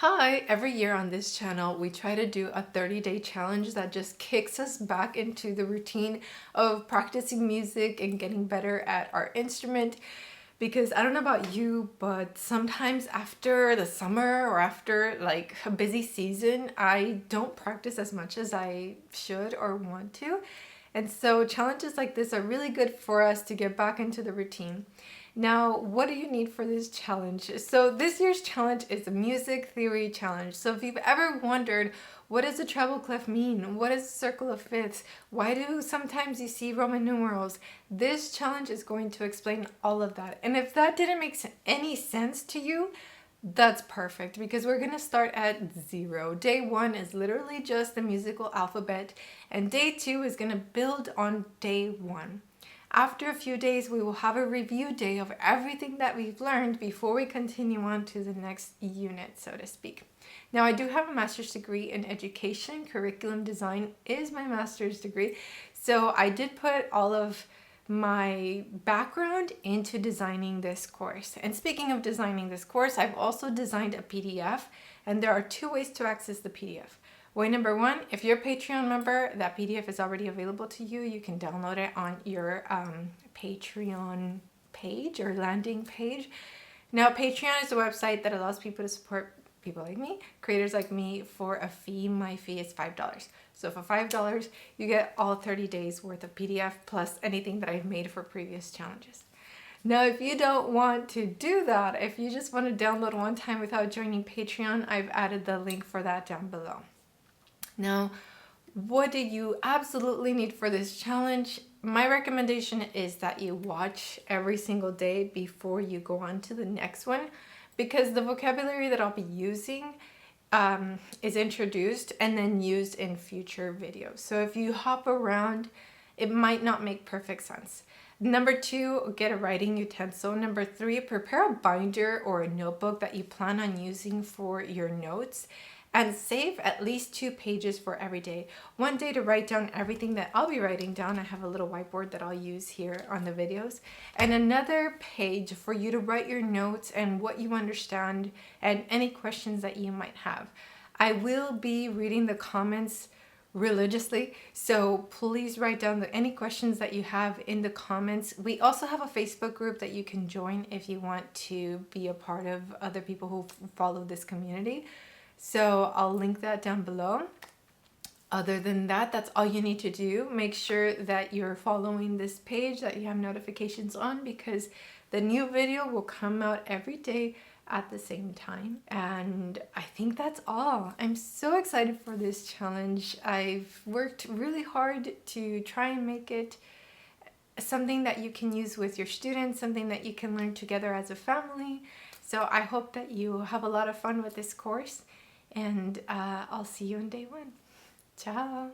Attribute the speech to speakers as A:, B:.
A: Hi! Every year on this channel, we try to do a 30-day challenge that just kicks us back into the routine of practicing music and getting better at our instrument. Because I don't know about you, but sometimes after the summer or after like a busy season, I don't practice as much as I should or want to. And so challenges like this are really good for us to get back into the routine. Now, what do you need for this challenge? So this year's challenge is a music theory challenge. So if you've ever wondered, what does a treble clef mean? What is a circle of fifths? Why do sometimes you see Roman numerals? This challenge is going to explain all of that. And if that didn't make any sense to you, that's perfect because we're going to start at 0. Day 1 is literally just the musical alphabet, and day 2 is going to build on day 1. After a few days, we will have a review day of everything that we've learned before we continue on to the next unit, so to speak. Now, I do have a master's degree in education. Curriculum design is my master's degree. So I did put all of my background into designing this course. And speaking of designing this course, I've also designed a PDF, and there are 2 ways to access the PDF. Way number 1, if you're a Patreon member, that PDF is already available to you. You can download it on your Patreon page or landing page. Now, Patreon is a website that allows people to support people like me, creators like me, for a fee. My fee is $5. So for $5, you get all 30 days worth of PDF plus anything that I've made for previous challenges. Now, if you don't want to do that, if you just want to download one time without joining Patreon, I've added the link for that down below. Now, what do you absolutely need for this challenge? My recommendation is that you watch every single day before you go on to the next one, because the vocabulary that I'll be using is introduced and then used in future videos. So if you hop around, it might not make perfect sense. Number 2, get a writing utensil. Number 3, prepare a binder or a notebook that you plan on using for your notes, and save at least 2 pages for every day. One day to write down everything that I'll be writing down. I have a little whiteboard that I'll use here on the videos. And another page for you to write your notes and what you understand and any questions that you might have. I will be reading the comments religiously, so please write down any questions that you have in the comments. We also have a Facebook group that you can join if you want to be a part of other people who follow this community. So I'll link that down below. Other than that, that's all you need to do. Make sure that you're following this page, that you have notifications on, because the new video will come out every day at the same time. And I think that's all. I'm so excited for this challenge. I've worked really hard to try and make it something that you can use with your students, something that you can learn together as a family. So I hope that you have a lot of fun with this course, and I'll see you on day 1. Ciao!